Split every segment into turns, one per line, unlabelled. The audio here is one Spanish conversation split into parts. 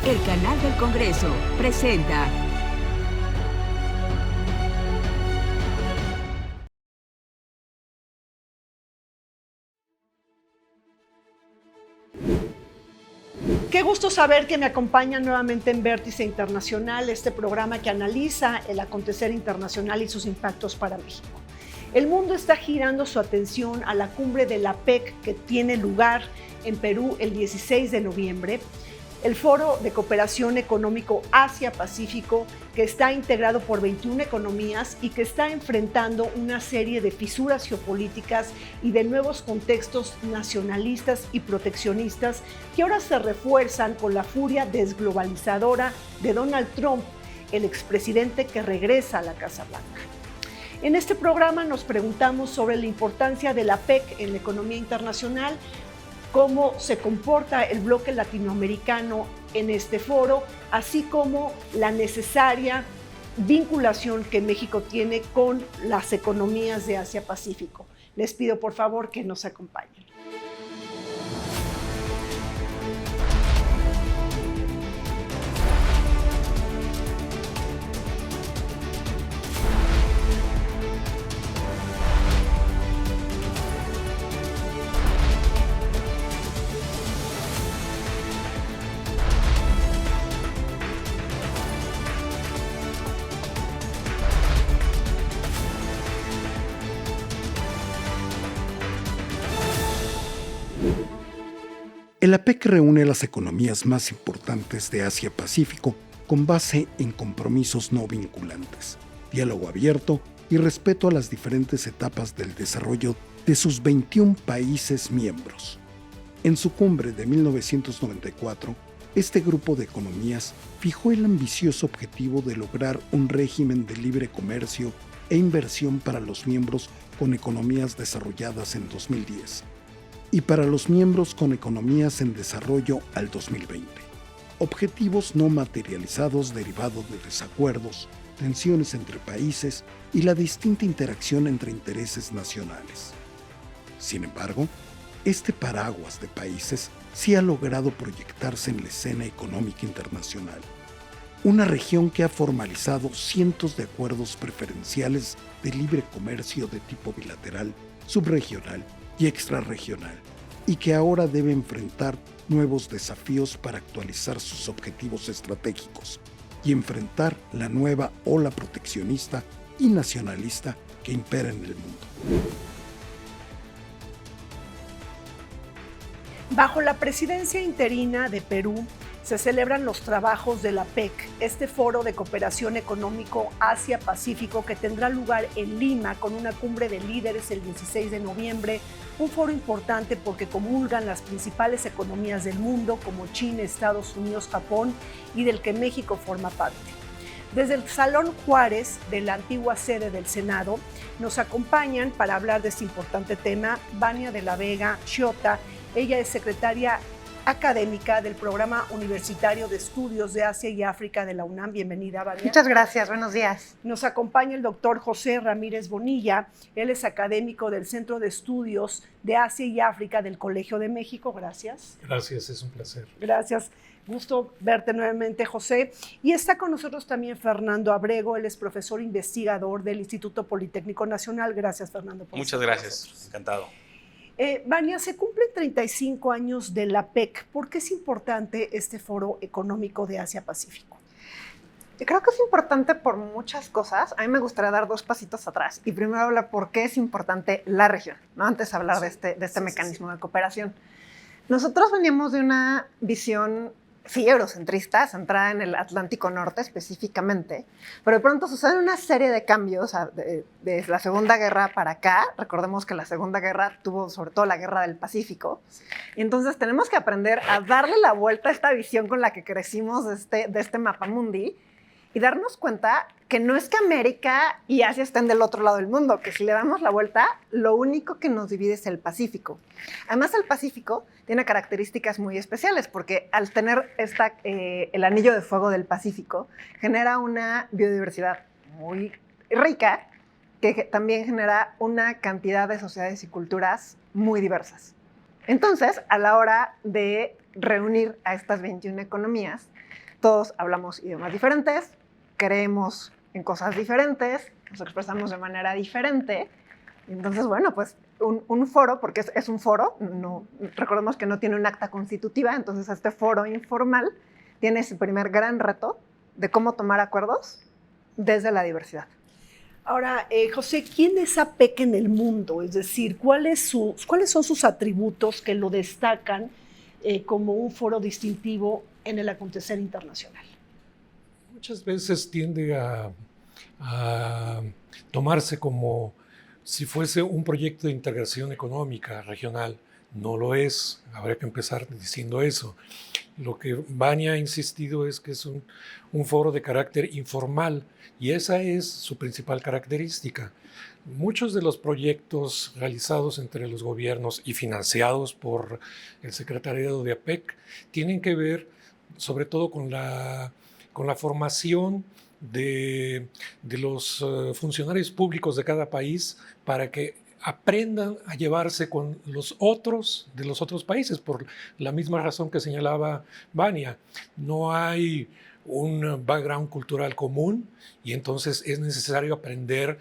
El canal del Congreso presenta
Qué gusto saber que me acompañan nuevamente en Vértice Internacional, este programa que analiza el acontecer internacional y sus impactos para México. El mundo está girando su atención a la cumbre de la PEC que tiene lugar en Perú el 16 de noviembre, el Foro de Cooperación Económico Asia-Pacífico, que está integrado por 21 economías y que está enfrentando una serie de fisuras geopolíticas y de nuevos contextos nacionalistas y proteccionistas que ahora se refuerzan con la furia desglobalizadora de Donald Trump, el expresidente que regresa a la Casa Blanca. En este programa nos preguntamos sobre la importancia de la PEC en la economía internacional, cómo se comporta el bloque latinoamericano en este foro, así como la necesaria vinculación que México tiene con las economías de Asia-Pacífico. Les pido por favor que nos acompañen.
El APEC reúne a las economías más importantes de Asia-Pacífico con base en compromisos no vinculantes, diálogo abierto y respeto a las diferentes etapas del desarrollo de sus 21 países miembros. En su cumbre de 1994, este grupo de economías fijó el ambicioso objetivo de lograr un régimen de libre comercio e inversión para los miembros con economías desarrolladas en 2010. Y para los miembros con economías en desarrollo al 2020. Objetivos no materializados derivados de desacuerdos, tensiones entre países y la distinta interacción entre intereses nacionales. Sin embargo, este paraguas de países sí ha logrado proyectarse en la escena económica internacional. Una región que ha formalizado cientos de acuerdos preferenciales de libre comercio de tipo bilateral, subregional y extrarregional, y que ahora debe enfrentar nuevos desafíos para actualizar sus objetivos estratégicos y enfrentar la nueva ola proteccionista y nacionalista que impera en el mundo.
Bajo la presidencia interina de Perú, se celebran los trabajos de la PEC, este foro de cooperación económico Asia-Pacífico que tendrá lugar en Lima con una cumbre de líderes el 16 de noviembre, un foro importante porque comulgan las principales economías del mundo como China, Estados Unidos, Japón y del que México forma parte. Desde el Salón Juárez de la antigua sede del Senado nos acompañan para hablar de este importante tema Vania de la Vega Chiota. Ella es secretaria académica del Programa Universitario de Estudios de Asia y África de la UNAM. Bienvenida, Vania.
Muchas gracias, buenos días.
Nos acompaña el doctor José Ramírez Bonilla. Él es académico del Centro de Estudios de Asia y África del Colegio de México. Gracias.
Gracias, es un placer.
Gracias. Gusto verte nuevamente, José. Y está con nosotros también Fernando Abrego. Él es profesor investigador del Instituto Politécnico Nacional. Gracias, Fernando.
Muchas gracias, encantado.
Vania, se cumplen 35 años de la PEC. ¿Por qué es importante este foro económico de Asia-Pacífico?
Creo que es importante por muchas cosas. A mí me gustaría dar dos pasitos atrás y primero hablar por qué es importante la región, ¿no? Antes de hablar de este mecanismo de cooperación. Nosotros veníamos de una visión eurocentrista, centrada en el Atlántico Norte específicamente, pero de pronto suceden una serie de cambios desde la Segunda Guerra para acá. Recordemos que la Segunda Guerra tuvo sobre todo la Guerra del Pacífico, y entonces tenemos que aprender a darle la vuelta a esta visión con la que crecimos de este mapamundi y darnos cuenta que no es que América y Asia estén del otro lado del mundo, que si le damos la vuelta, lo único que nos divide es el Pacífico. Además, el Pacífico tiene características muy especiales, porque al tener el anillo de fuego del Pacífico, genera una biodiversidad muy rica, que también genera una cantidad de sociedades y culturas muy diversas. Entonces, a la hora de reunir a estas 21 economías, todos hablamos idiomas diferentes, creemos en cosas diferentes, nos expresamos de manera diferente. Entonces, bueno, pues un foro, porque es un foro, no, recordemos que no tiene un acta constitutiva, entonces este foro informal tiene su primer gran reto de cómo tomar acuerdos desde la diversidad.
Ahora, José, ¿quién es APEC en el mundo? Es decir, ¿cuáles son sus atributos que lo destacan como un foro distintivo en el acontecer internacional?
Muchas veces tiende a tomarse como si fuese un proyecto de integración económica regional. No lo es, habría que empezar diciendo eso. Lo que Vania ha insistido es que es un foro de carácter informal y esa es su principal característica. Muchos de los proyectos realizados entre los gobiernos y financiados por el secretariado de APEC tienen que ver sobre todo con la formación de los funcionarios públicos de cada país para que aprendan a llevarse con los otros de los otros países, por la misma razón que señalaba Vania. No hay un background cultural común y entonces es necesario aprender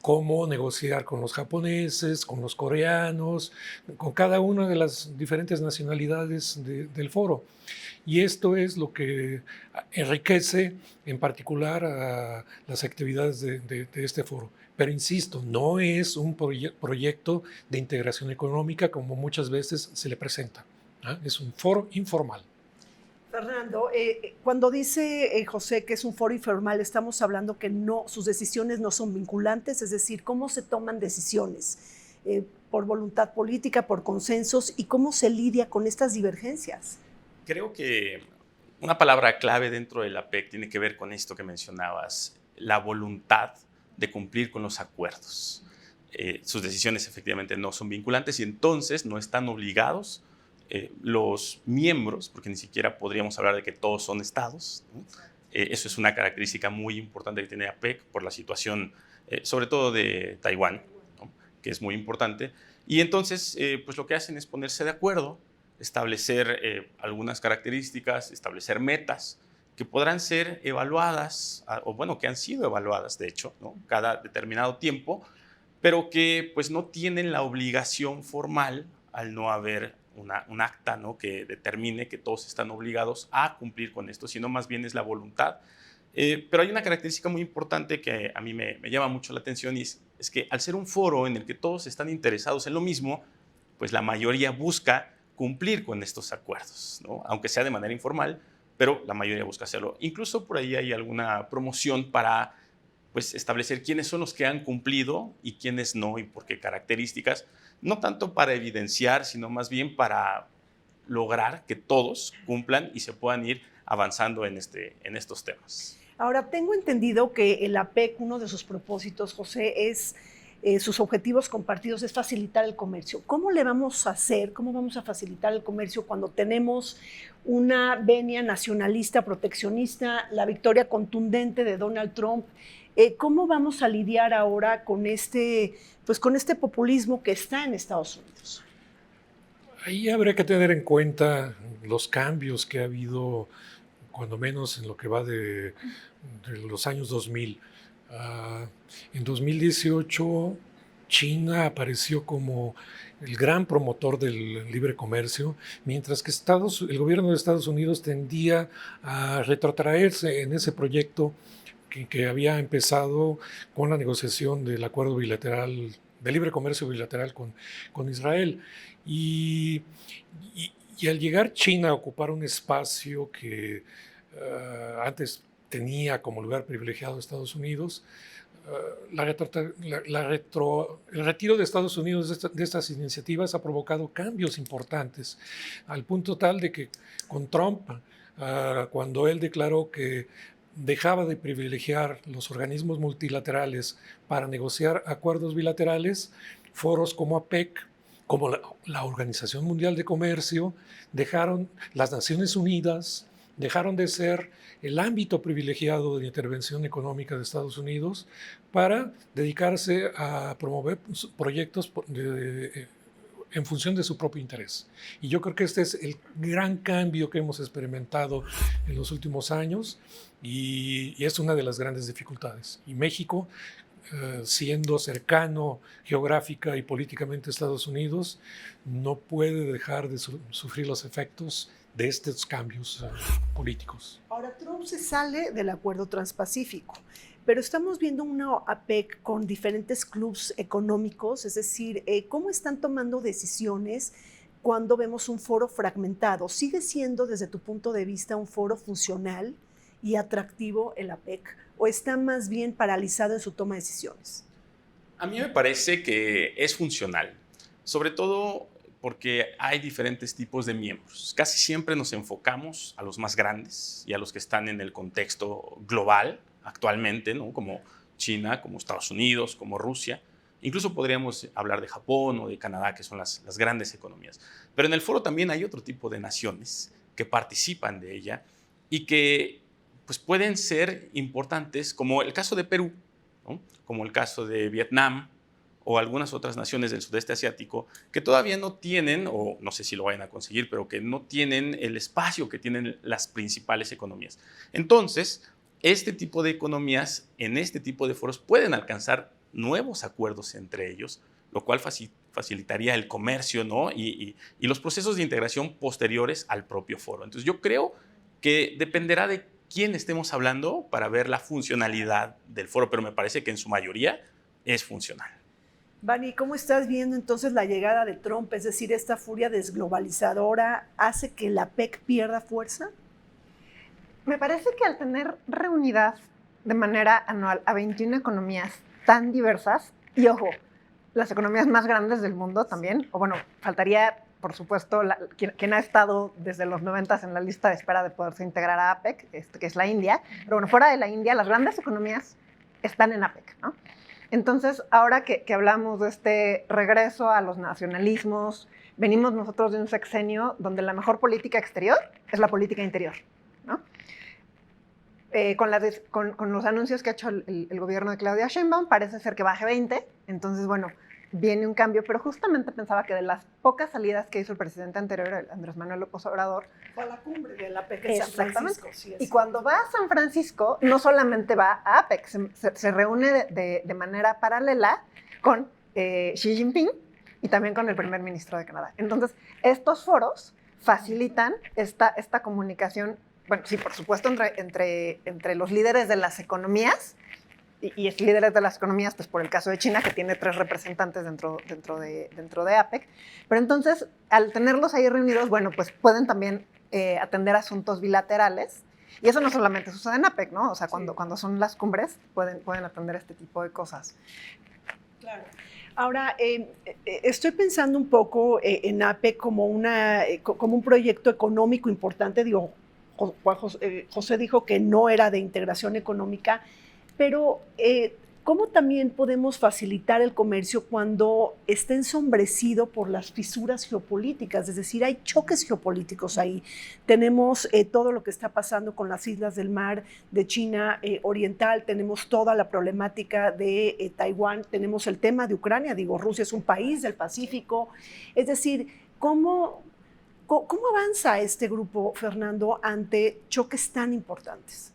cómo negociar con los japoneses, con los coreanos, con cada una de las diferentes nacionalidades del foro. Y esto es lo que enriquece en particular a las actividades de este foro. Pero insisto, no es un proyecto de integración económica como muchas veces se le presenta. Es un foro informal.
Fernando, cuando dice José que es un foro informal, estamos hablando que sus decisiones no son vinculantes, es decir, cómo se toman decisiones por voluntad política, por consensos, y cómo se lidia con estas divergencias.
Creo que una palabra clave dentro de la APEC tiene que ver con esto que mencionabas, la voluntad de cumplir con los acuerdos. Sus decisiones efectivamente no son vinculantes y entonces no están obligados los miembros, porque ni siquiera podríamos hablar de que todos son estados, ¿no? Eso es una característica muy importante que tiene APEC por la situación, sobre todo de Taiwán, ¿no? Que es muy importante. Y entonces, pues lo que hacen es ponerse de acuerdo, establecer algunas características, establecer metas que podrán ser evaluadas, o bueno, que han sido evaluadas, de hecho, ¿no? Cada determinado tiempo, pero que pues no tienen la obligación formal al no haber un acta, ¿no? Que determine que todos están obligados a cumplir con esto, sino más bien es la voluntad. Pero hay una característica muy importante que a mí me llama mucho la atención y es que al ser un foro en el que todos están interesados en lo mismo, pues la mayoría busca cumplir con estos acuerdos, ¿no? Aunque sea de manera informal, pero la mayoría busca hacerlo. Incluso por ahí hay alguna promoción para pues, establecer quiénes son los que han cumplido y quiénes no y por qué características, no tanto para evidenciar, sino más bien para lograr que todos cumplan y se puedan ir avanzando en estos temas.
Ahora, tengo entendido que el APEC, uno de sus propósitos, José, es sus objetivos compartidos es facilitar el comercio. ¿Cómo le vamos a hacer, cómo vamos a facilitar el comercio cuando tenemos una venia nacionalista, proteccionista, la victoria contundente de Donald Trump? ¿Cómo vamos a lidiar ahora con con este populismo que está en Estados Unidos?
Ahí habría que tener en cuenta los cambios que ha habido, cuando menos en lo que va de los años 2000. En 2018, China apareció como el gran promotor del libre comercio, mientras que el gobierno de Estados Unidos tendía a retrotraerse en ese proyecto que había empezado con la negociación del acuerdo bilateral, de libre comercio bilateral con Israel. Y al llegar China a ocupar un espacio que antes tenía como lugar privilegiado a Estados Unidos, el retiro de Estados Unidos de estas iniciativas ha provocado cambios importantes, al punto tal de que con Trump, cuando él declaró que dejaba de privilegiar los organismos multilaterales para negociar acuerdos bilaterales, foros como APEC, como la Organización Mundial de Comercio, las Naciones Unidas, dejaron de ser el ámbito privilegiado de intervención económica de Estados Unidos para dedicarse a promover proyectos en función de su propio interés. Y yo creo que este es el gran cambio que hemos experimentado en los últimos años y es una de las grandes dificultades. Y México, siendo cercano geográfica y políticamente a Estados Unidos, no puede dejar de sufrir los efectos de estos cambios políticos.
Ahora, Trump se sale del acuerdo transpacífico, pero estamos viendo una APEC con diferentes clubes económicos, es decir, ¿cómo están tomando decisiones cuando vemos un foro fragmentado? ¿Sigue siendo, desde tu punto de vista, un foro funcional y atractivo el APEC, o está más bien paralizado en su toma de decisiones?
A mí me parece que es funcional, sobre todo porque hay diferentes tipos de miembros. Casi siempre nos enfocamos a los más grandes y a los que están en el contexto global actualmente, ¿no? Como China, como Estados Unidos, como Rusia. Incluso podríamos hablar de Japón o de Canadá, que son las grandes economías. Pero en el foro también hay otro tipo de naciones que participan de ella y que pues, pueden ser importantes, como el caso de Perú, ¿no? Como el caso de Vietnam, o algunas otras naciones del sudeste asiático que todavía no tienen, o no sé si lo vayan a conseguir, pero que no tienen el espacio que tienen las principales economías. Entonces, este tipo de economías en este tipo de foros pueden alcanzar nuevos acuerdos entre ellos, lo cual facilitaría el comercio, ¿no? y los procesos de integración posteriores al propio foro. Entonces, yo creo que dependerá de quién estemos hablando para ver la funcionalidad del foro, pero me parece que en su mayoría es funcional.
Vani, ¿cómo estás viendo entonces la llegada de Trump? Es decir, ¿esta furia desglobalizadora hace que la PEC pierda fuerza?
Me parece que al tener reunidas de manera anual a 21 economías tan diversas, y ojo, las economías más grandes del mundo también, o bueno, faltaría, por supuesto, quien ha estado desde los 90 en la lista de espera de poderse integrar a APEC, que es la India, pero bueno, fuera de la India, las grandes economías están en APEC, ¿no? Entonces, ahora que hablamos de este regreso a los nacionalismos, venimos nosotros de un sexenio donde la mejor política exterior es la política interior, ¿no? Con los anuncios que ha hecho el gobierno de Claudia Sheinbaum, parece ser que baje 20, entonces, bueno, viene un cambio, pero justamente pensaba que de las pocas salidas que hizo el presidente anterior, Andrés Manuel López Obrador,
fue a la cumbre de la APEC en San Francisco. Sí,
y cuando va a San Francisco, no solamente va a APEC, se reúne de manera paralela con Xi Jinping y también con el primer ministro de Canadá. Entonces, estos foros facilitan esta comunicación, bueno, sí, por supuesto, entre los líderes de las economías, y es líderes de las economías, pues por el caso de China, que tiene 3 representantes dentro de APEC. Pero entonces, al tenerlos ahí reunidos, bueno, pues pueden también atender asuntos bilaterales. Y eso no solamente sucede en APEC, ¿no? O sea, cuando son las cumbres, pueden atender este tipo de cosas.
Claro. Ahora, estoy pensando un poco en APEC como un proyecto económico importante. Digo, José dijo que no era de integración económica, pero ¿cómo también podemos facilitar el comercio cuando está ensombrecido por las fisuras geopolíticas? Es decir, hay choques geopolíticos ahí. Tenemos todo lo que está pasando con las islas del mar de China oriental, tenemos toda la problemática de Taiwán, tenemos el tema de Ucrania, digo, Rusia es un país del Pacífico. Es decir, ¿cómo avanza este grupo, Fernando, ante choques tan importantes?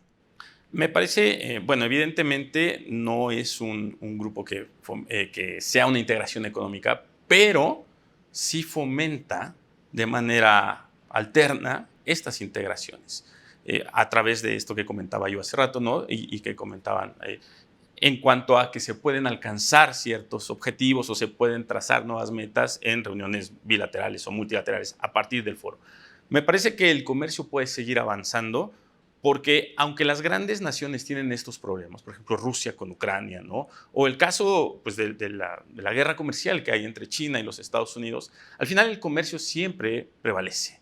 Me parece, bueno, evidentemente no es un grupo que sea una integración económica, pero sí fomenta de manera alterna estas integraciones a través de esto que comentaba yo hace rato, ¿no? Y que comentaban en cuanto a que se pueden alcanzar ciertos objetivos o se pueden trazar nuevas metas en reuniones bilaterales o multilaterales a partir del foro. Me parece que el comercio puede seguir avanzando, porque aunque las grandes naciones tienen estos problemas, por ejemplo Rusia con Ucrania, ¿no? O el caso pues, de la guerra comercial que hay entre China y los Estados Unidos, al final el comercio siempre prevalece.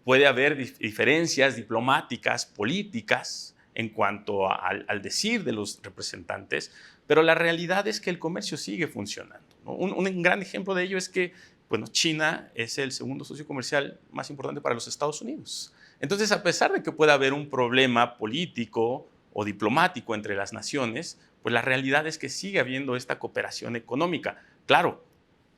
Puede haber diferencias diplomáticas, políticas, en cuanto al decir de los representantes, pero la realidad es que el comercio sigue funcionando, ¿no? Un gran ejemplo de ello es que bueno, China es el segundo socio comercial más importante para los Estados Unidos. Entonces, a pesar de que pueda haber un problema político o diplomático entre las naciones, pues la realidad es que sigue habiendo esta cooperación económica. Claro,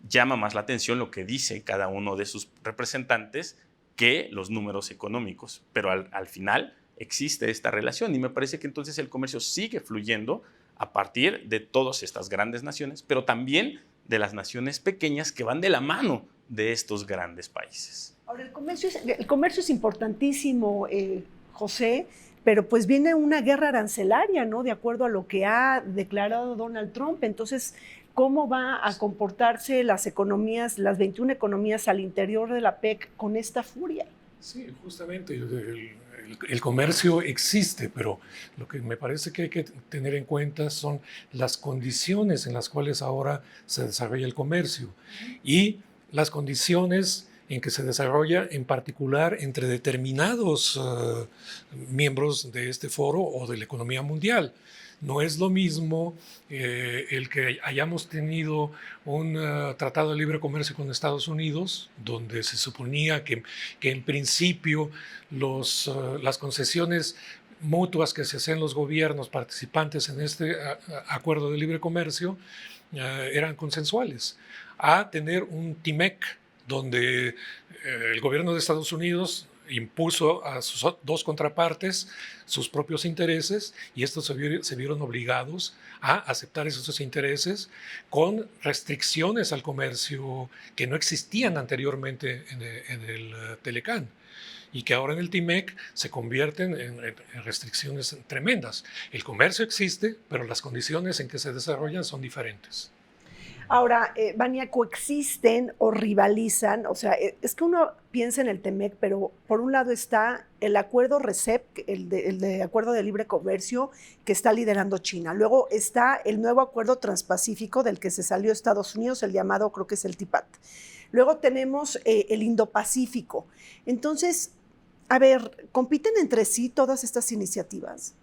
llama más la atención lo que dice cada uno de sus representantes que los números económicos, pero al final existe esta relación y me parece que entonces el comercio sigue fluyendo a partir de todas estas grandes naciones, pero también de las naciones pequeñas que van de la mano de estos grandes países.
Ahora, el comercio es importantísimo, José, pero pues viene una guerra arancelaria, ¿no? De acuerdo a lo que ha declarado Donald Trump. Entonces, ¿cómo va a comportarse las economías, las 21 economías al interior de la PEC con esta furia?
Sí, justamente. El comercio existe, pero lo que me parece que hay que tener en cuenta son las condiciones en las cuales ahora se desarrolla el comercio y las condiciones en que se desarrolla en particular entre determinados miembros de este foro o de la economía mundial. No es lo mismo el que hayamos tenido un tratado de libre comercio con Estados Unidos, donde se suponía que en principio las concesiones mutuas que se hacían los gobiernos participantes en este acuerdo de libre comercio eran consensuales, a tener un TIMEC, donde el gobierno de Estados Unidos impuso a sus dos contrapartes sus propios intereses y estos se vieron obligados a aceptar esos intereses con restricciones al comercio que no existían anteriormente en el Telecán y que ahora en el TIMEC se convierten en restricciones tremendas. El comercio existe, pero las condiciones en que se desarrollan son diferentes.
Ahora, Vania, coexisten o rivalizan, o sea, es que uno piensa en el TEMEC, pero por un lado está el acuerdo RCEP, el de acuerdo de libre comercio que está liderando China. Luego está el nuevo acuerdo transpacífico del que se salió Estados Unidos, el llamado, creo que es el TIPAT. Luego tenemos el Indo-Pacífico. Entonces, a ver, ¿compiten entre sí todas estas iniciativas?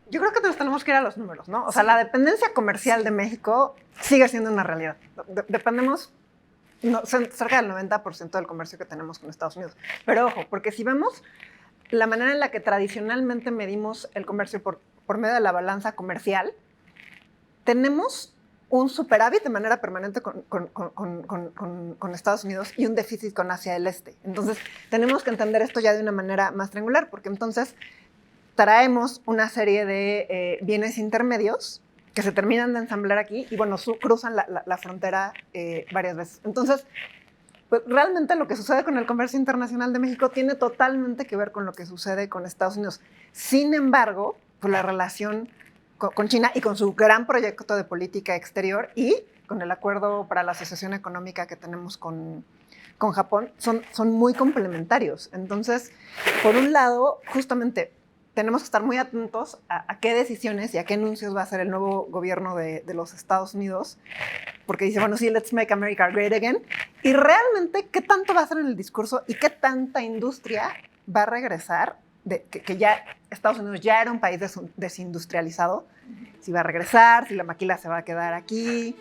Yo creo que nos tenemos que ir a los números, ¿no? O sea, la dependencia comercial de México sigue siendo una realidad. Dependemos cerca del 90% del comercio que tenemos con Estados Unidos. Pero ojo, porque si vemos la manera en la que tradicionalmente medimos el comercio por medio de la balanza comercial, tenemos un superávit de manera permanente con Estados Unidos y un déficit con Asia del Este. Entonces, tenemos que entender esto ya de una manera más triangular, porque entonces traemos una serie de bienes intermedios que se terminan de ensamblar aquí y, bueno, cruzan la frontera varias veces. Entonces, pues, realmente lo que sucede con el comercio internacional de México tiene totalmente que ver con lo que sucede con Estados Unidos. Sin embargo, pues, la relación con China y con su gran proyecto de política exterior y con el acuerdo para la asociación económica que tenemos con Japón son muy complementarios. Entonces, por un lado, justamente tenemos que estar muy atentos a qué decisiones y a qué anuncios va a hacer el nuevo gobierno de los Estados Unidos, porque dice, bueno, sí, let's make America great again, y realmente qué tanto va a hacer en el discurso y qué tanta industria va a regresar, que ya Estados Unidos ya era un país desindustrializado, si va a regresar, si la maquila se va a quedar aquí,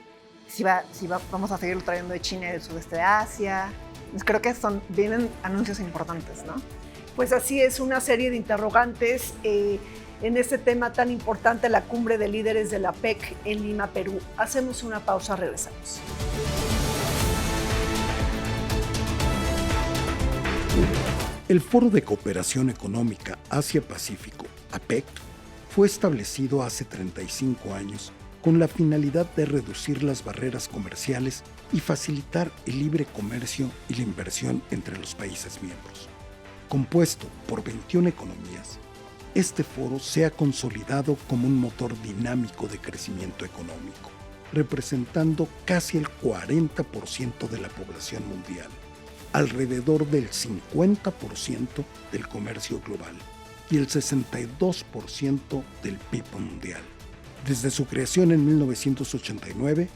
vamos a seguirlo trayendo de China y del sudeste de Asia. Entonces creo que vienen anuncios importantes, ¿no?
Pues así es, una serie de interrogantes en este tema tan importante, la cumbre de líderes de la PEC en Lima, Perú. Hacemos una pausa, regresamos.
El Foro de Cooperación Económica Asia-Pacífico, APEC, fue establecido hace 35 años con la finalidad de reducir las barreras comerciales y facilitar el libre comercio y la inversión entre los países miembros. Compuesto por 21 economías, este foro se ha consolidado como un motor dinámico de crecimiento económico, representando casi el 40% de la población mundial, alrededor del 50% del comercio global y el 62% del PIB mundial. Desde su creación en 1989,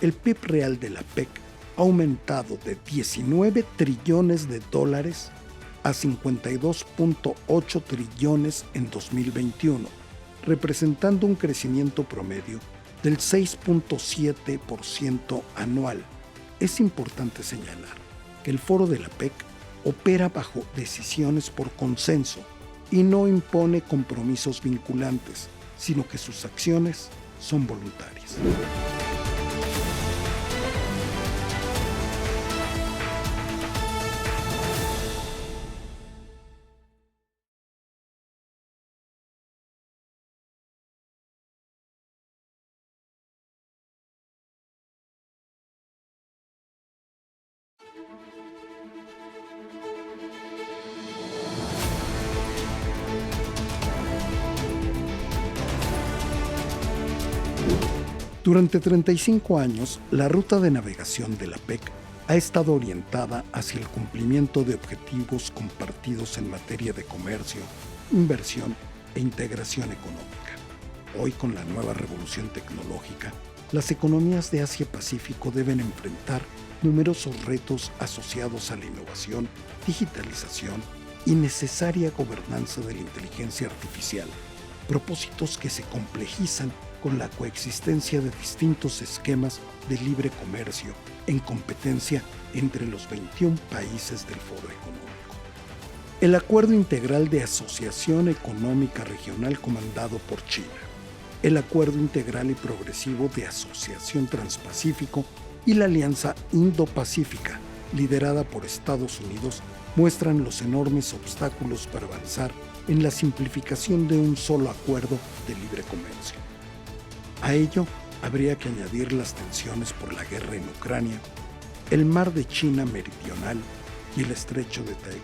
el PIB real de la PEC ha aumentado de 19 trillones de dólares a 52.8 trillones en 2021, representando un crecimiento promedio del 6.7% anual. Es importante señalar que el Foro de la PEC opera bajo decisiones por consenso y no impone compromisos vinculantes, sino que sus acciones son voluntarias. Durante 35 años, la ruta de navegación de la PEC ha estado orientada hacia el cumplimiento de objetivos compartidos en materia de comercio, inversión e integración económica. Hoy, con la nueva revolución tecnológica, las economías de Asia-Pacífico deben enfrentar numerosos retos asociados a la innovación, digitalización y necesaria gobernanza de la inteligencia artificial, propósitos que se complejizan con la coexistencia de distintos esquemas de libre comercio en competencia entre los 21 países del Foro Económico. El Acuerdo Integral de Asociación Económica Regional comandado por China, el Acuerdo Integral y Progresivo de Asociación Transpacífico y la Alianza Indo-Pacífica, liderada por Estados Unidos, muestran los enormes obstáculos para avanzar en la simplificación de un solo acuerdo de libre comercio. A ello, habría que añadir las tensiones por la guerra en Ucrania, el mar de China Meridional y el estrecho de Taiwán.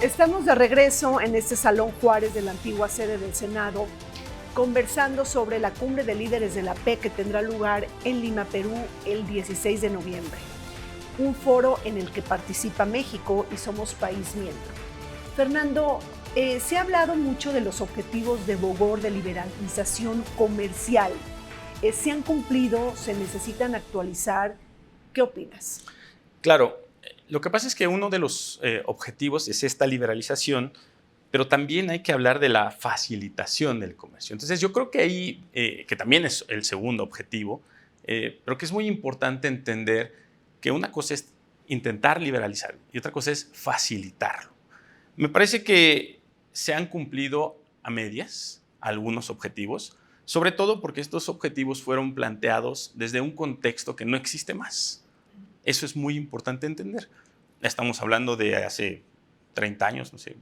Estamos de regreso en este Salón Juárez de la antigua sede del Senado, conversando sobre la cumbre de líderes de la PEC que tendrá lugar en Lima, Perú, el 16 de noviembre. Un foro en el que participa México y somos país miembro. Fernando, se ha hablado mucho de los objetivos de Bogor de liberalización comercial. ¿Se han cumplido? ¿Se necesitan actualizar? ¿Qué opinas?
Claro, lo que pasa es que uno de los objetivos es esta liberalización, pero también hay que hablar de la facilitación del comercio. Entonces yo creo que ahí, que también es el segundo objetivo, pero que es muy importante entender que una cosa es intentar liberalizar y otra cosa es facilitarlo. Me parece que se han cumplido a medias algunos objetivos, sobre todo porque estos objetivos fueron planteados desde un contexto que no existe más. Eso es muy importante entender. Estamos hablando de hace 30 años, no sé,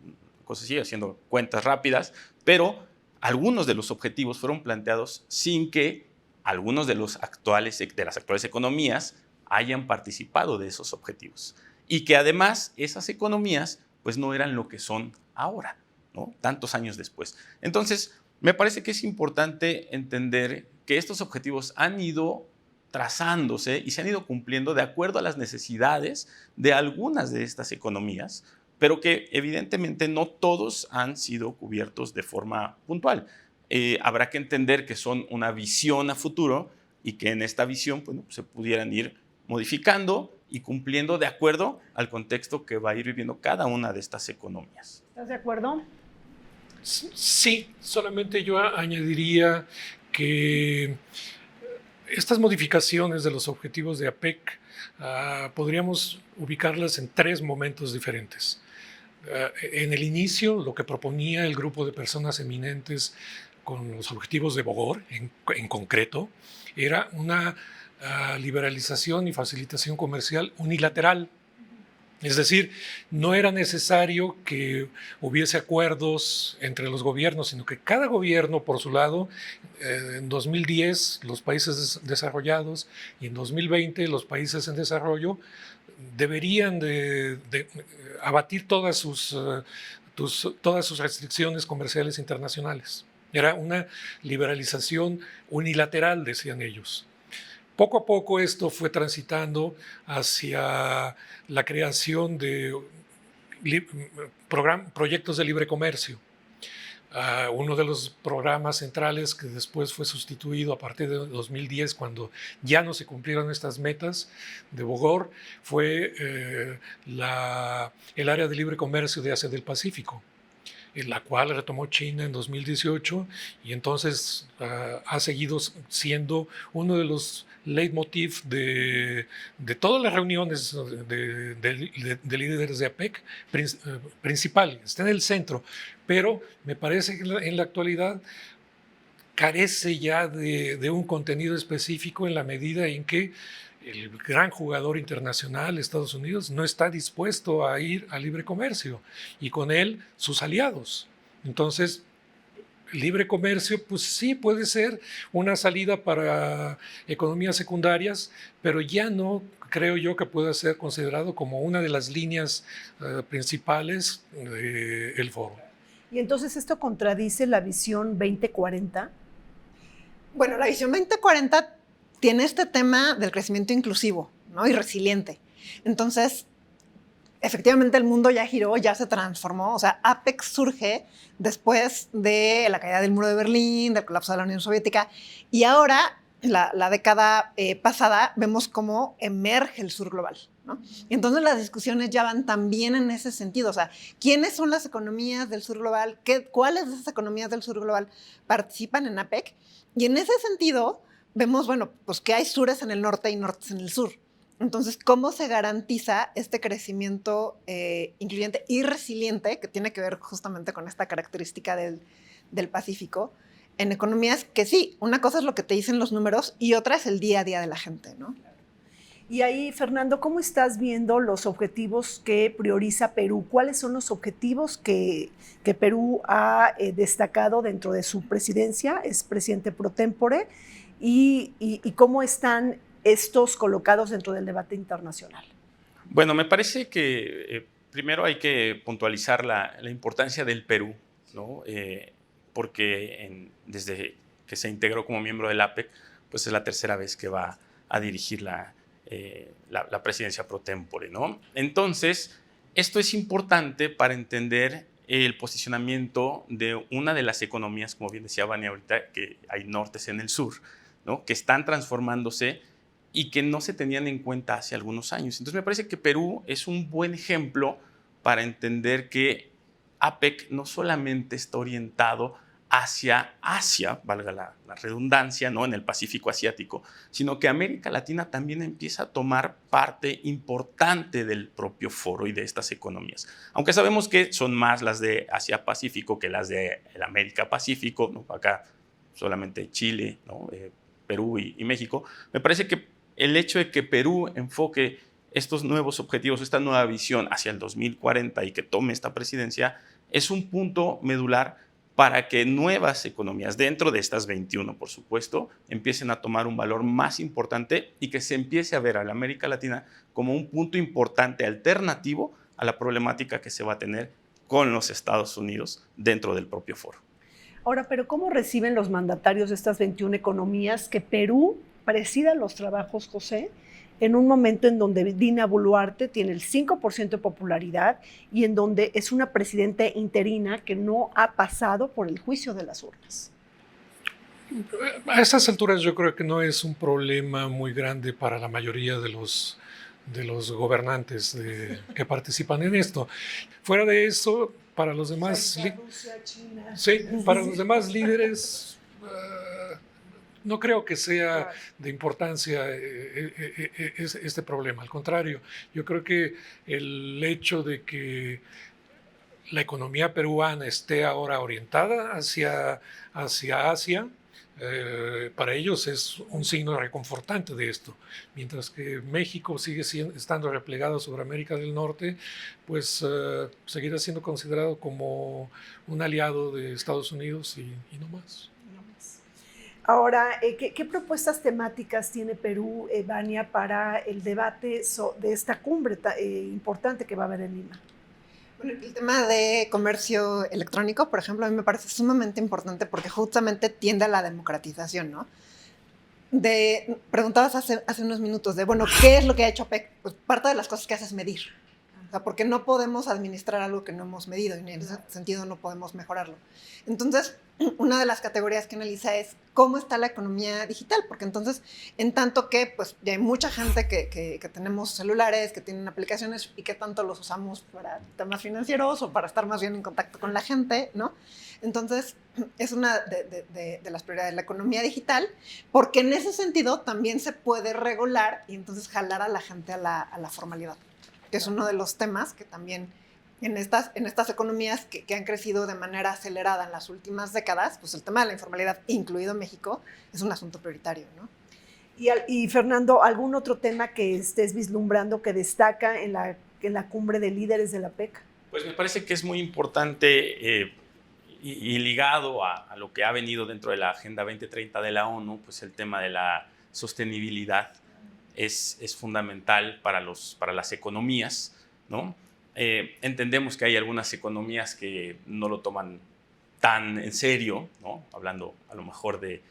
cosas así, haciendo cuentas rápidas, pero algunos de los objetivos fueron planteados sin que algunos de las actuales economías hayan participado de esos objetivos. Y que además esas economías pues no eran lo que son ahora, ¿no? Tantos años después. Entonces, me parece que es importante entender que estos objetivos han ido trazándose y se han ido cumpliendo de acuerdo a las necesidades de algunas de estas economías, pero que evidentemente no todos han sido cubiertos de forma puntual. Habrá que entender que son una visión a futuro y que en esta visión bueno, se pudieran ir modificando y cumpliendo de acuerdo al contexto que va a ir viviendo cada una de estas economías.
¿Estás de acuerdo?
Sí, solamente yo añadiría que estas modificaciones de los objetivos de APEC podríamos ubicarlas en 3 momentos diferentes. En el inicio, lo que proponía el grupo de personas eminentes con los objetivos de Bogor, en concreto, era una liberalización y facilitación comercial unilateral. Es decir, no era necesario que hubiese acuerdos entre los gobiernos, sino que cada gobierno por su lado, en 2010 los países desarrollados y en 2020 los países en desarrollo deberían de abatir todas sus restricciones comerciales internacionales. Era una liberalización unilateral, decían ellos. Poco a poco esto fue transitando hacia la creación de proyectos de libre comercio. Uno de los programas centrales que después fue sustituido a partir de 2010, cuando ya no se cumplieron estas metas de Bogor, fue el área de libre comercio de Asia del Pacífico, en la cual retomó China en 2018 y entonces ha seguido siendo uno de los leitmotiv de todas las reuniones de líderes de APEC principal, está en el centro, pero me parece que en la actualidad carece ya de un contenido específico en la medida en que el gran jugador internacional, Estados Unidos, no está dispuesto a ir a libre comercio y con él sus aliados. Entonces, libre comercio, pues sí puede ser una salida para economías secundarias, pero ya no creo yo que pueda ser considerado como una de las líneas principales del foro.
Y entonces esto contradice la visión 2040.
Bueno, la visión 2040 tiene este tema del crecimiento inclusivo, ¿no? Y resiliente. Entonces, efectivamente el mundo ya giró, ya se transformó. O sea, APEC surge después de la caída del muro de Berlín, del colapso de la Unión Soviética, y ahora, la década pasada, vemos cómo emerge el sur global, ¿no? Y entonces las discusiones ya van también en ese sentido. O sea, ¿quiénes son las economías del sur global? ¿Cuáles de esas economías del sur global participan en APEC? Y en ese sentido, vemos, bueno, pues que hay sures en el norte y nortes en el sur. Entonces, ¿cómo se garantiza este crecimiento incluyente y resiliente, que tiene que ver justamente con esta característica del Pacífico, en economías que sí, una cosa es lo que te dicen los números y otra es el día a día de la gente, ¿no?
Y ahí, Fernando, ¿cómo estás viendo los objetivos que prioriza Perú? ¿Cuáles son los objetivos que Perú ha destacado dentro de su presidencia? Es presidente pro tempore. ¿Y cómo están estos colocados dentro del debate internacional?
Bueno, me parece que primero hay que puntualizar la importancia del Perú, ¿no? Porque desde que se integró como miembro del APEC, pues es la tercera vez que va a dirigir la presidencia pro tempore, ¿no? Entonces, esto es importante para entender el posicionamiento de una de las economías, como bien decía Vania ahorita, que hay nortes en el sur, ¿no? Que están transformándose y que no se tenían en cuenta hace algunos años. Entonces, me parece que Perú es un buen ejemplo para entender que APEC no solamente está orientado hacia Asia, valga la redundancia, ¿no? En el Pacífico asiático, sino que América Latina también empieza a tomar parte importante del propio foro y de estas economías. Aunque sabemos que son más las de Asia-Pacífico que las de América Pacífico, ¿no? Acá solamente Chile, ¿no? Perú y México. Me parece que el hecho de que Perú enfoque estos nuevos objetivos, esta nueva visión hacia el 2040 y que tome esta presidencia, es un punto medular para que nuevas economías, dentro de estas 21, por supuesto, empiecen a tomar un valor más importante y que se empiece a ver a la América Latina como un punto importante alternativo a la problemática que se va a tener con los Estados Unidos dentro del propio foro.
Ahora, pero ¿cómo reciben los mandatarios de estas 21 economías que Perú presida los trabajos, José, en un momento en donde Dina Boluarte tiene el 5% de popularidad y en donde es una presidenta interina que no ha pasado por el juicio de las urnas?
A estas alturas yo creo que no es un problema muy grande para la mayoría de los gobernantes que participan en esto. Fuera de eso, para los demás,
Rusia, China.
sí, para los demás líderes, no creo que sea de importancia este problema. Al contrario, yo creo que el hecho de que la economía peruana esté ahora orientada hacia Asia, para ellos es un signo reconfortante de esto. Mientras que México sigue estando replegado sobre América del Norte, pues seguirá siendo considerado como un aliado de Estados Unidos y no más.
Ahora, ¿qué propuestas temáticas tiene Perú, Vania, para el debate de esta cumbre importante que va a haber en Lima?
Bueno, el tema de comercio electrónico, por ejemplo, a mí me parece sumamente importante porque justamente tiende a la democratización, ¿no? Preguntabas hace unos minutos de, bueno, ¿qué es lo que ha hecho APEC? Pues parte de las cosas que hace es medir. O sea, porque no podemos administrar algo que no hemos medido y en ese sentido no podemos mejorarlo. Entonces, una de las categorías que analiza es cómo está la economía digital, porque entonces, en tanto que pues ya hay mucha gente que tenemos celulares, que tienen aplicaciones y que tanto los usamos para temas financieros o para estar más bien en contacto con la gente, ¿no? Entonces, es una de las prioridades, la economía digital, porque en ese sentido también se puede regular y entonces jalar a la gente a la formalidad, que es uno de los temas que también en estas economías que han crecido de manera acelerada en las últimas décadas, pues el tema de la informalidad, incluido México, es un asunto prioritario, ¿no?
Y Fernando, ¿algún otro tema que estés vislumbrando que destaca en la cumbre de líderes de la APEC?
Pues me parece que es muy importante y ligado a lo que ha venido dentro de la Agenda 2030 de la ONU, pues el tema de la sostenibilidad es fundamental para las economías, ¿no? Entendemos que hay algunas economías que no lo toman tan en serio, ¿no? Hablando a lo mejor de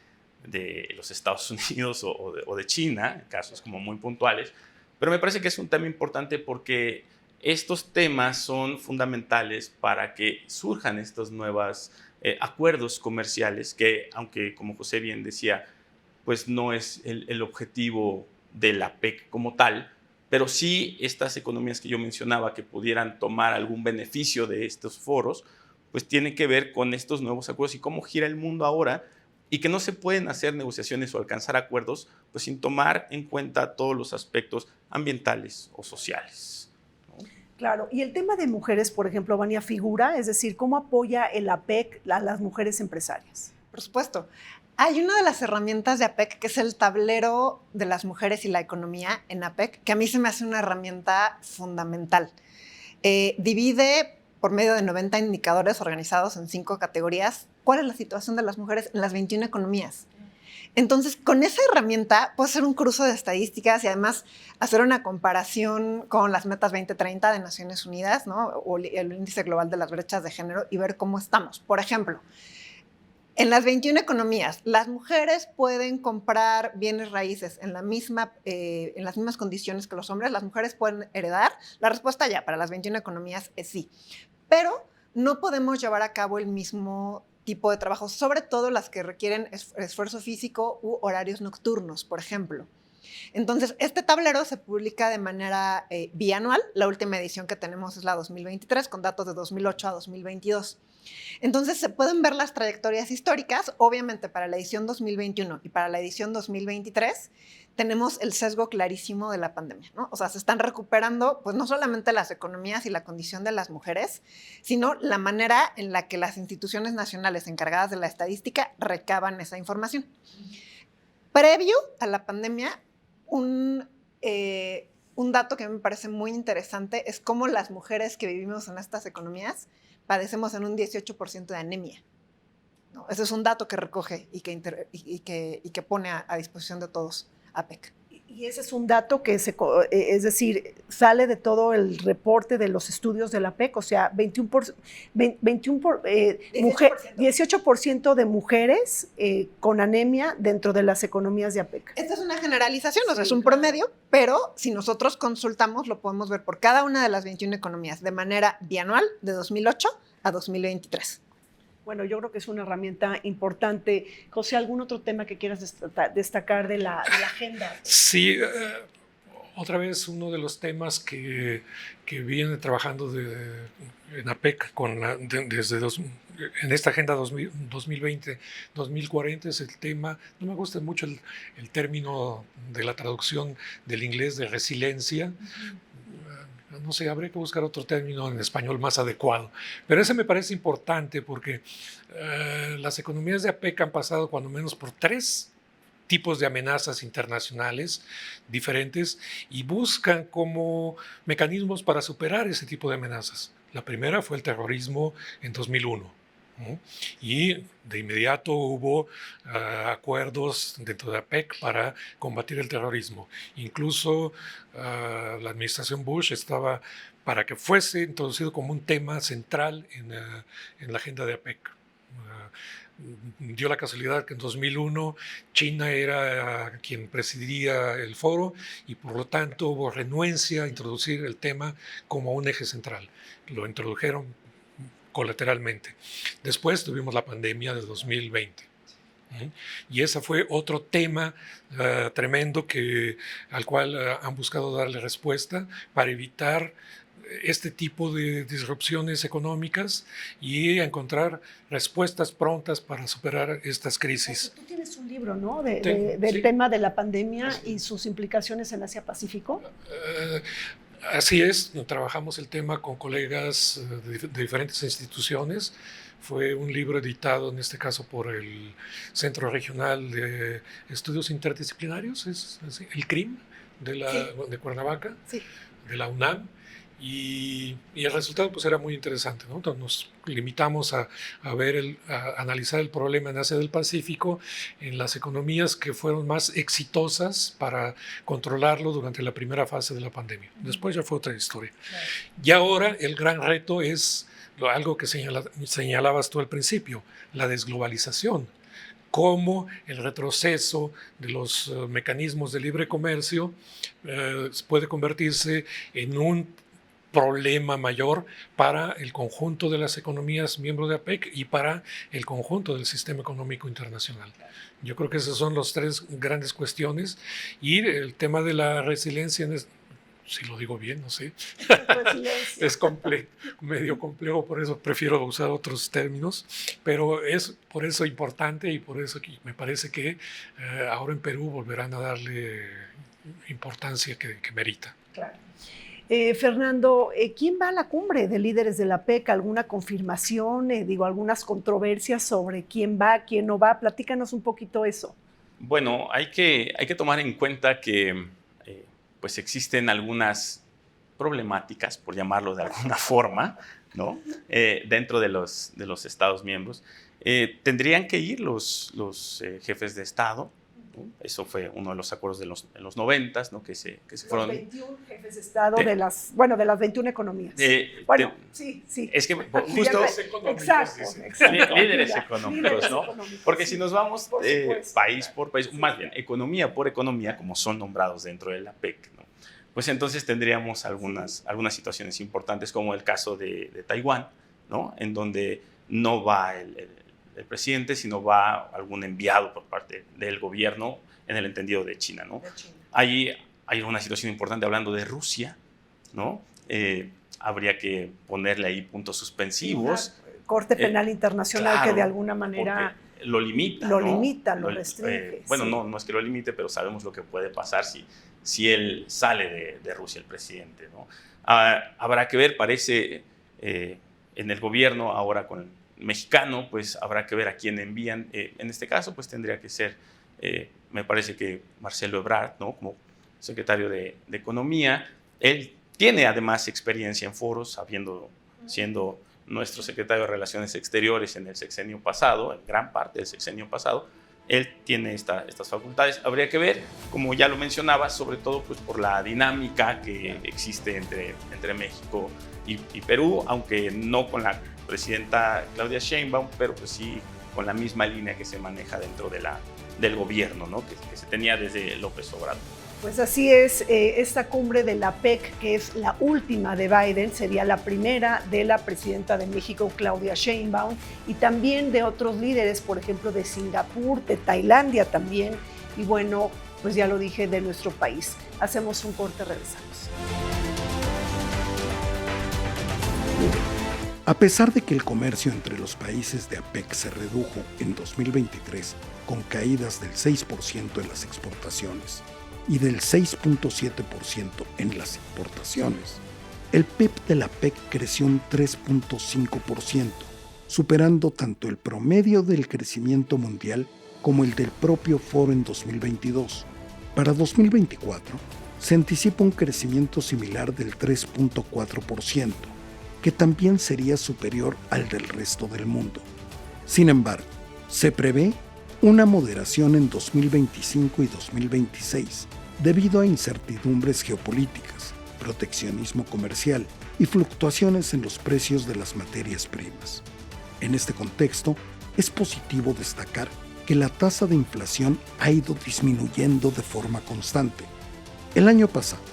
los Estados Unidos o de China, casos como muy puntuales, pero me parece que es un tema importante porque estos temas son fundamentales para que surjan estos nuevos acuerdos comerciales que, aunque como José bien decía, pues no es el objetivo de la PEC como tal, pero sí estas economías que yo mencionaba que pudieran tomar algún beneficio de estos foros, pues tienen que ver con estos nuevos acuerdos y cómo gira el mundo ahora, y que no se pueden hacer negociaciones o alcanzar acuerdos pues sin tomar en cuenta todos los aspectos ambientales o sociales, ¿no?
Claro, y el tema de mujeres, por ejemplo, Vania, figura, es decir, ¿cómo apoya el APEC a las mujeres empresarias?
Por supuesto. Hay una de las herramientas de APEC que es el tablero de las mujeres y la economía en APEC, que a mí se me hace una herramienta fundamental. Divide por medio de 90 indicadores organizados en 5 categorías cuál es la situación de las mujeres en las 21 economías. Entonces, con esa herramienta puedo hacer un cruce de estadísticas y además hacer una comparación con las metas 2030 de Naciones Unidas, ¿no? O el índice global de las brechas de género y ver cómo estamos. Por ejemplo, en las 21 economías, las mujeres pueden comprar bienes raíces en las mismas condiciones que los hombres. Las mujeres pueden heredar. La respuesta ya para las 21 economías es sí. Pero no podemos llevar a cabo el mismo tipo de trabajo, sobre todo las que requieren esfuerzo físico u horarios nocturnos, por ejemplo. Entonces, este tablero se publica de manera bianual. La última edición que tenemos es la 2023, con datos de 2008 a 2022. Entonces, se pueden ver las trayectorias históricas. Obviamente, para la edición 2021 y para la edición 2023, tenemos el sesgo clarísimo de la pandemia, ¿no? O sea, se están recuperando, pues, no solamente las economías y la condición de las mujeres, sino la manera en la que las instituciones nacionales encargadas de la estadística recaban esa información. Previo a la pandemia, un dato que me parece muy interesante es cómo las mujeres que vivimos en estas economías padecemos en un 18% de anemia, ¿no? Ese es un dato que recoge y que pone a disposición de todos APEC.
Y ese es un dato que, es decir, sale de todo el reporte de los estudios de la PEC, o sea, 18% de mujeres con anemia dentro de las economías de APEC.
Esta es una generalización, o sea, es un promedio, pero si nosotros consultamos, lo podemos ver por cada una de las 21 economías de manera bianual de 2008 a 2023.
Bueno, yo creo que es una herramienta importante. José, ¿algún otro tema que quieras destacar de la agenda?
Sí, otra vez uno de los temas que viene trabajando en APEC en esta agenda 2020-2040 es el tema, no me gusta mucho el término de la traducción del inglés de resiliencia. No sé, habría que buscar otro término en español más adecuado. Pero ese me parece importante porque las economías de APEC han pasado cuando menos por 3 tipos de amenazas internacionales diferentes y buscan como mecanismos para superar ese tipo de amenazas. La primera fue el terrorismo en 2001. Y de inmediato hubo acuerdos dentro de APEC para combatir el terrorismo. Incluso la administración Bush estaba para que fuese introducido como un tema central en la agenda de APEC. Dio la casualidad que en 2001 China era quien presidiría el foro y por lo tanto hubo renuencia a introducir el tema como un eje central. Lo introdujeron colateralmente. Después tuvimos la pandemia de 2020. Y ese fue otro tema tremendo al cual han buscado darle respuesta para evitar este tipo de disrupciones económicas y encontrar respuestas prontas para superar estas crisis.
Tú tienes un libro, ¿no? Del tema de la pandemia y sus implicaciones en Asia-Pacífico.
Así es, trabajamos el tema con colegas de diferentes instituciones. Fue un libro editado, en este caso, por el Centro Regional de Estudios Interdisciplinarios, el CRIM, de Cuernavaca, sí, de la UNAM. Y el resultado pues era muy interesante, ¿no? Entonces, nos limitamos a analizar el problema en Asia del Pacífico, en las economías que fueron más exitosas para controlarlo durante la primera fase de la pandemia. Después ya fue otra historia. Claro. Y ahora el gran reto es algo que señalabas tú al principio, la desglobalización. Cómo el retroceso de los mecanismos de libre comercio puede convertirse en un problema mayor para el conjunto de las economías miembros de APEC y para el conjunto del sistema económico internacional. Yo creo que esas son las tres grandes cuestiones, y el tema de la resiliencia, si lo digo bien, no sé, es medio complejo, por eso prefiero usar otros términos, pero es por eso importante, y por eso me parece que ahora en Perú volverán a darle importancia que merita.
Claro. Fernando, ¿quién va a la cumbre de líderes de la APEC? ¿Alguna confirmación? Algunas controversias sobre quién va, quién no va. Platícanos un poquito eso.
Bueno, hay que tomar en cuenta que pues existen algunas problemáticas, por llamarlo de alguna forma, ¿no? Dentro de los Estados miembros. Tendrían que ir los jefes de Estado. Eso fue uno de los acuerdos de los 90s, ¿no? que se fueron...
21 jefes de Estado de las 21 economías. Sí.
Es que justo...
Exacto.
Líderes económicos, ¿no? Porque si nos vamos país por país, más bien economía por economía, como son nombrados dentro de la APEC, ¿no? Pues entonces tendríamos algunas situaciones importantes, como el caso de Taiwán, ¿no? En donde no va el presidente, sino va algún enviado por parte del gobierno en el entendido de China, ¿no? Ahí hay una situación importante hablando de Rusia, ¿no? Habría que ponerle ahí puntos suspensivos.
Corte Penal Internacional, claro, que de alguna manera
lo limita.
Lo restringe.
Bueno, no es que lo limite, pero sabemos lo que puede pasar si él sale de Rusia, el presidente, ¿no? Habrá que ver, parece, en el gobierno ahora con mexicano, pues habrá que ver a quién envían. En este caso, pues tendría que ser, me parece que Marcelo Ebrard, ¿no? Como secretario de Economía. Él tiene además experiencia en foros, siendo nuestro secretario de Relaciones Exteriores en el sexenio pasado, en gran parte del sexenio pasado. Él tiene estas facultades. Habría que ver, como ya lo mencionaba, sobre todo pues, por la dinámica que existe entre México y Perú, aunque no con la presidenta Claudia Sheinbaum, pero pues sí con la misma línea que se maneja dentro del gobierno, ¿no? que se tenía desde López Obrador.
Pues así es, esta cumbre de la APEC, que es la última de Biden, sería la primera de la presidenta de México, Claudia Sheinbaum, y también de otros líderes, por ejemplo, de Singapur, de Tailandia también, y bueno, pues ya lo dije, de nuestro país. Hacemos un corte, regresamos.
A pesar de que el comercio entre los países de APEC se redujo en 2023 con caídas del 6% en las exportaciones y del 6.7% en las importaciones, el PIB de la APEC creció un 3.5%, superando tanto el promedio del crecimiento mundial como el del propio foro en 2022. Para 2024, se anticipa un crecimiento similar del 3.4%, que también sería superior al del resto del mundo. Sin embargo, se prevé una moderación en 2025 y 2026 debido a incertidumbres geopolíticas, proteccionismo comercial y fluctuaciones en los precios de las materias primas. En este contexto, es positivo destacar que la tasa de inflación ha ido disminuyendo de forma constante. El año pasado,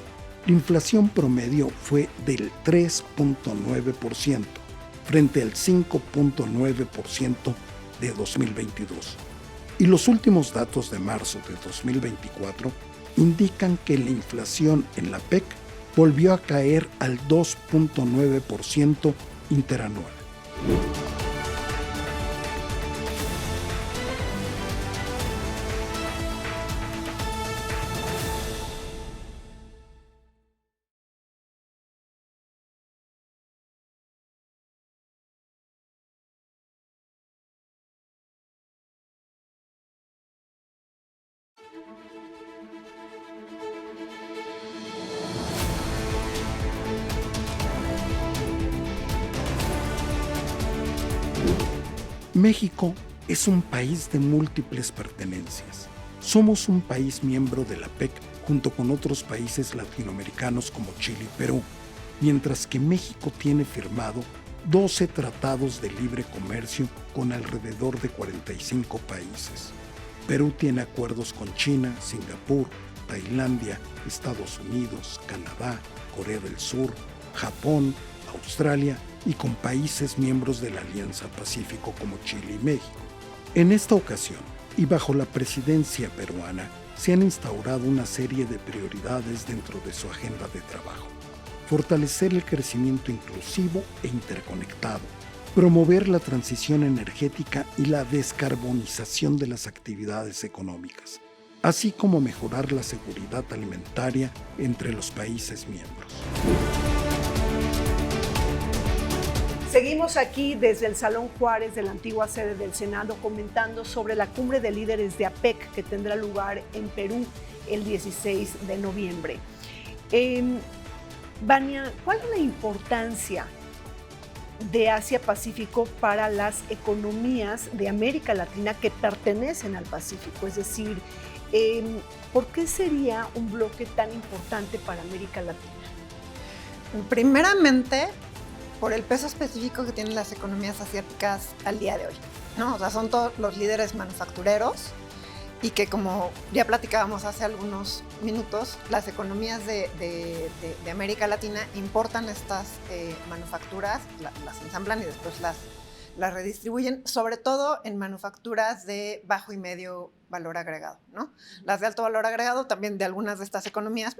la inflación promedio fue del 3.9% frente al 5.9% de 2022. Y los últimos datos de marzo de 2024 indican que la inflación en la APEC volvió a caer al 2.9% interanual. México es un país de múltiples pertenencias. Somos un país miembro de la PEC junto con otros países latinoamericanos como Chile y Perú, mientras que México tiene firmado 12 tratados de libre comercio con alrededor de 45 países. Perú tiene acuerdos con China, Singapur, Tailandia, Estados Unidos, Canadá, Corea del Sur, Japón, Australia y con países miembros de la Alianza Pacífico como Chile y México. En esta ocasión, y bajo la presidencia peruana, se han instaurado una serie de prioridades dentro de su agenda de trabajo. Fortalecer el crecimiento inclusivo e interconectado, promover la transición energética y la descarbonización de las actividades económicas, así como mejorar la seguridad alimentaria entre los países miembros.
Seguimos aquí desde el Salón Juárez de la antigua sede del Senado comentando sobre la cumbre de líderes de APEC que tendrá lugar en Perú el 16 de noviembre. Vania, ¿cuál es la importancia de Asia-Pacífico para las economías de América Latina que pertenecen al Pacífico? Es decir, ¿por qué sería un bloque tan importante para América Latina?
Primeramente, por el peso específico que tienen las economías asiáticas al día de hoy, ¿no? O sea, son todos los líderes manufactureros y que, como ya platicábamos hace algunos minutos, las economías de América Latina importan estas manufacturas, las ensamblan y después las redistribuyen, sobre todo en manufacturas de bajo y medio valor agregado, ¿no? Las de alto valor agregado también de algunas de estas economías,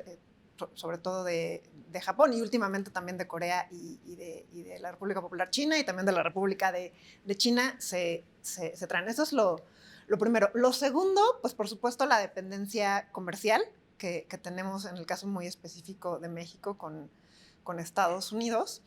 sobre todo de Japón y últimamente también de Corea y de la República Popular China y también de la República de China se traen. Eso es lo primero. Lo segundo, pues por supuesto la dependencia comercial que tenemos en el caso muy específico de México con Estados Unidos.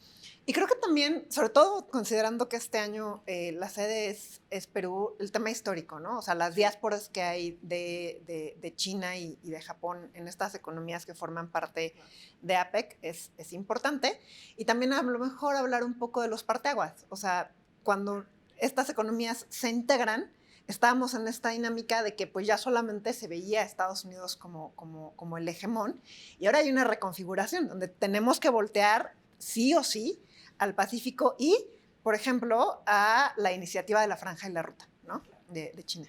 Y creo que también, sobre todo considerando que este año la sede es Perú, el tema histórico, ¿no? O sea, las diásporas que hay de China y de Japón en estas economías que forman parte de APEC es importante. Y también a lo mejor hablar un poco de los parteaguas. O sea, cuando estas economías se integran, estábamos en esta dinámica de que pues ya solamente se veía a Estados Unidos como el hegemón, y ahora hay una reconfiguración donde tenemos que voltear sí o sí al Pacífico y, por ejemplo, a la iniciativa de la Franja y la Ruta, ¿no? de China.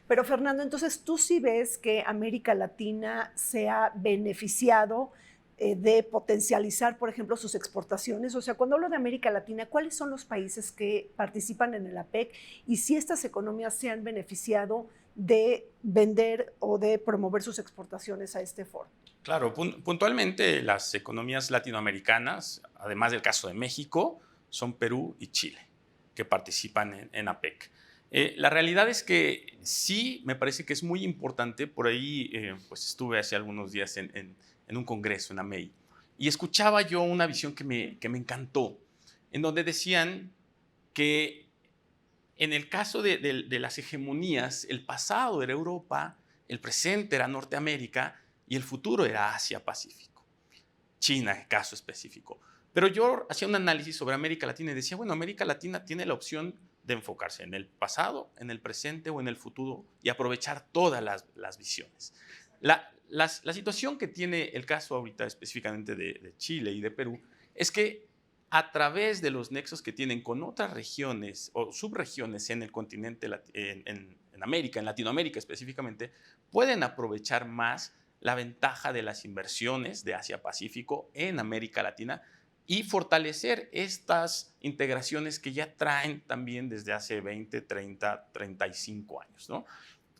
Pero Fernando, entonces tú sí ves que América Latina se ha beneficiado de potencializar, por ejemplo, sus exportaciones. O sea, cuando hablo de América Latina, ¿cuáles son los países que participan en el APEC? Y si estas economías se han beneficiado de vender o de promover sus exportaciones a este foro.
Claro, puntualmente las economías latinoamericanas, además del caso de México, son Perú y Chile, que participan en APEC. La realidad es que sí, me parece que es muy importante. Por ahí pues estuve hace algunos días en un congreso en AMEI y escuchaba yo una visión que me encantó, en donde decían que en el caso de las hegemonías, el pasado era Europa, el presente era Norteamérica y el futuro era Asia-Pacífico. China, caso específico. Pero yo hacía un análisis sobre América Latina y decía, bueno, América Latina tiene la opción de enfocarse en el pasado, en el presente o en el futuro y aprovechar todas las visiones. La situación que tiene el caso ahorita específicamente de Chile y de Perú es que a través de los nexos que tienen con otras regiones o subregiones en el continente, en América, en Latinoamérica específicamente, pueden aprovechar más la ventaja de las inversiones de Asia-Pacífico en América Latina y fortalecer estas integraciones que ya traen también desde hace 20, 30, 35 años, ¿no?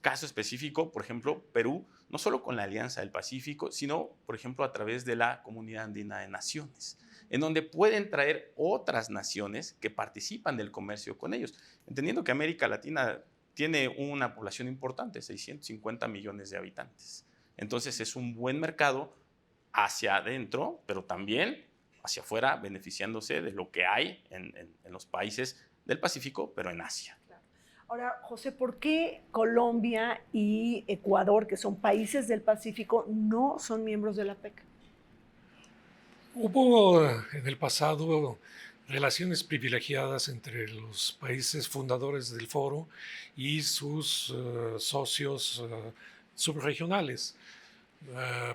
Caso específico, por ejemplo, Perú, no solo con la Alianza del Pacífico, sino, por ejemplo, a través de la Comunidad Andina de Naciones, en donde pueden traer otras naciones que participan del comercio con ellos, entendiendo que América Latina tiene una población importante, 650 millones de habitantes. Entonces es un buen mercado hacia adentro, pero también hacia afuera, beneficiándose de lo que hay en los países del Pacífico, pero en Asia.
Ahora, José, ¿por qué Colombia y Ecuador, que son países del Pacífico, no son miembros de la APEC?
Hubo en el pasado relaciones privilegiadas entre los países fundadores del foro y sus socios subregionales.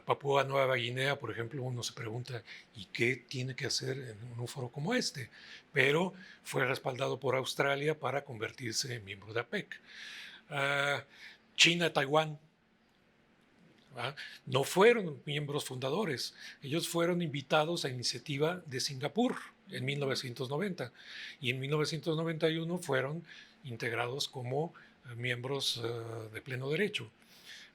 Papúa Nueva Guinea, por ejemplo, uno se pregunta, ¿y qué tiene que hacer en un foro como este? Pero fue respaldado por Australia para convertirse en miembro de APEC. China, Taiwán, no fueron miembros fundadores. Ellos fueron invitados a iniciativa de Singapur en 1990 y en 1991 fueron integrados como miembros de pleno derecho.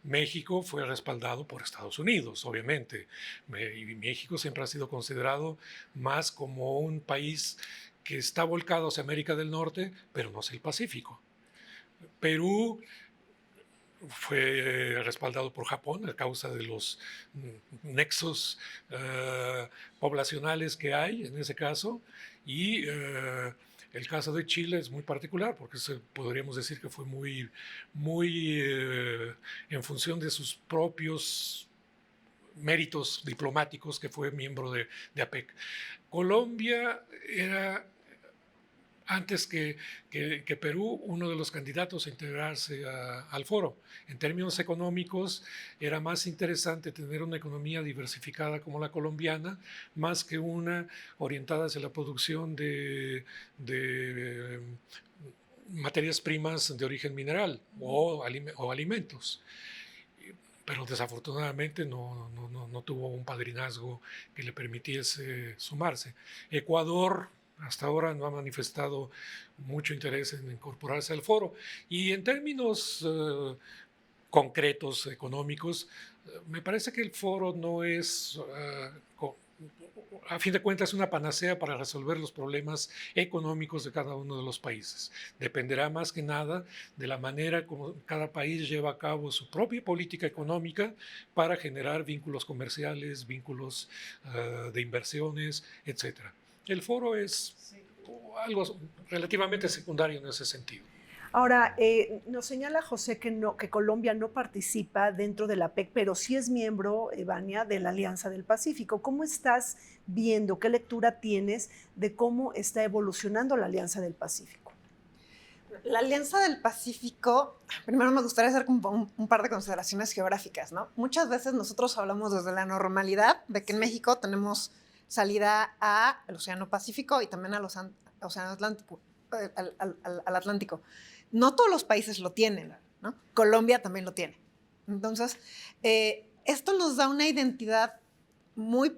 México fue respaldado por Estados Unidos, obviamente, y México siempre ha sido considerado más como un país que está volcado hacia América del Norte, pero no hacia el Pacífico. Perú fue respaldado por Japón a causa de los nexos poblacionales que hay en ese caso, y el caso de Chile es muy particular porque podríamos decir que fue muy en función de sus propios méritos diplomáticos que fue miembro de APEC. Colombia era, antes que Perú, uno de los candidatos a integrarse al foro. En términos económicos, era más interesante tener una economía diversificada como la colombiana, más que una orientada hacia la producción de materias primas de origen mineral o alimentos. Pero desafortunadamente no tuvo un padrinazgo que le permitiese sumarse. Ecuador hasta ahora no ha manifestado mucho interés en incorporarse al foro. Y en términos concretos, económicos, me parece que el foro no es, a fin de cuentas, una panacea para resolver los problemas económicos de cada uno de los países. Dependerá más que nada de la manera como cada país lleva a cabo su propia política económica para generar vínculos comerciales, vínculos de inversiones, etc. El foro es algo relativamente secundario en ese sentido.
Ahora, nos señala José que Colombia no participa dentro de la APEC, pero sí es miembro, Vania, de la Alianza del Pacífico. ¿Cómo estás viendo, qué lectura tienes de cómo está evolucionando la Alianza del Pacífico?
La Alianza del Pacífico, primero me gustaría hacer un par de consideraciones geográficas, ¿no? Muchas veces nosotros hablamos desde la normalidad de que en México tenemos salida al Océano Pacífico y también al Océano Atlántico, al Atlántico. No todos los países lo tienen, ¿no? Colombia también lo tiene. Entonces, esto nos da una identidad muy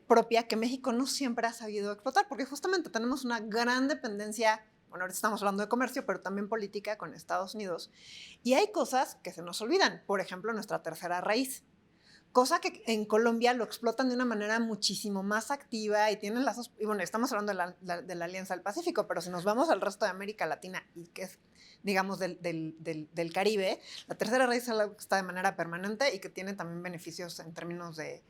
propia que México no siempre ha sabido explotar, porque justamente tenemos una gran dependencia, bueno, ahorita estamos hablando de comercio, pero también política con Estados Unidos, y hay cosas que se nos olvidan, por ejemplo, nuestra tercera raíz, cosa que en Colombia lo explotan de una manera muchísimo más activa y tienen lazos, y bueno, estamos hablando de la Alianza del Pacífico, pero si nos vamos al resto de América Latina y que es, digamos, del Caribe, la tercera raíz es algo que está de manera permanente y que tiene también beneficios en términos de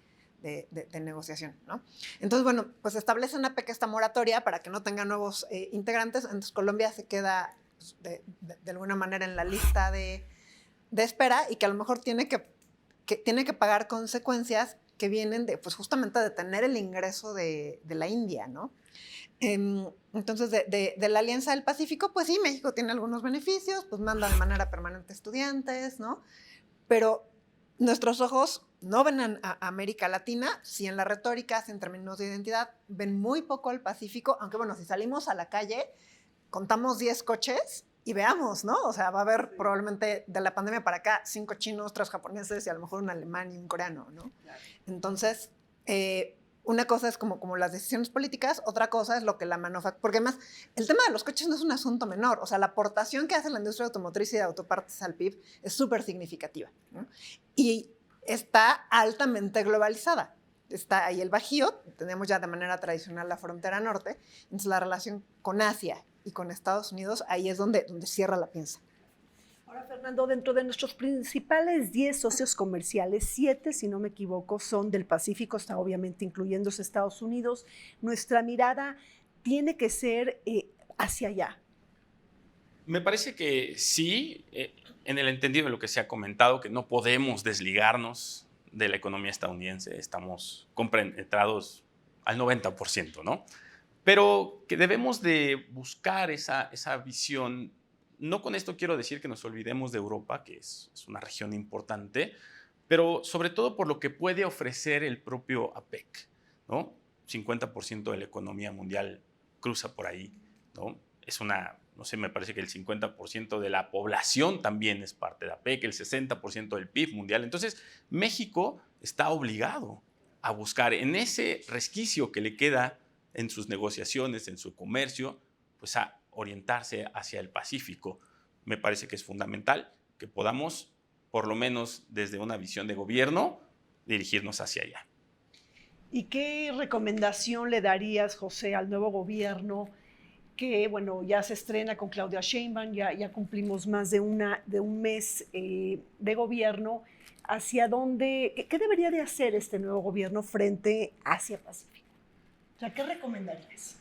negociación, ¿no? Entonces, bueno, pues establece una pequeña moratoria para que no tenga nuevos integrantes, entonces Colombia se queda pues, de alguna manera en la lista de espera y que a lo mejor tiene que pagar consecuencias que vienen de, pues justamente de tener el ingreso de la India, ¿no? Entonces, de la Alianza del Pacífico, pues sí, México tiene algunos beneficios, pues manda de manera permanente estudiantes, ¿no? Pero nuestros ojos no ven a América Latina, si en la retórica, si en términos de identidad, ven muy poco al Pacífico, aunque bueno, si salimos a la calle, contamos 10 coches y veamos, ¿no? O sea, va a haber probablemente de la pandemia para acá 5 chinos, 3 japoneses y a lo mejor un alemán y un coreano, ¿no? Claro. Entonces, una cosa es como las decisiones políticas, otra cosa es lo que la manufactura, porque además el tema de los coches no es un asunto menor, o sea, la aportación que hace la industria automotriz y de autopartes al PIB es súper significativa, ¿no? Y está altamente globalizada. Está ahí el Bajío, tenemos ya de manera tradicional la frontera norte, entonces la relación con Asia y con Estados Unidos, ahí es donde cierra la pinza.
Ahora, Fernando, dentro de nuestros principales 10 socios comerciales, 7, si no me equivoco, son del Pacífico, está obviamente incluyéndose Estados Unidos. Nuestra mirada tiene que ser hacia allá.
Me parece que sí, en el entendido de lo que se ha comentado, que no podemos desligarnos de la economía estadounidense, estamos compenetrados al 90%, ¿no? pero que debemos de buscar esa visión. No con esto quiero decir que nos olvidemos de Europa, que es una región importante, pero sobre todo por lo que puede ofrecer el propio APEC, ¿no? 50% de la economía mundial cruza por ahí, ¿no? No sé, me parece que el 50% de la población también es parte de APEC, el 60% del PIB mundial. Entonces, México está obligado a buscar en ese resquicio que le queda en sus negociaciones, en su comercio, pues a orientarse hacia el Pacífico. Me parece que es fundamental que podamos, por lo menos desde una visión de gobierno, dirigirnos hacia allá.
¿Y qué recomendación le darías, José, al nuevo gobierno que, bueno, ya se estrena con Claudia Sheinbaum, ya cumplimos más de un mes de gobierno? ¿Hacia dónde, qué debería de hacer este nuevo gobierno frente a Asia-Pacífico? O sea, ¿qué recomendarías?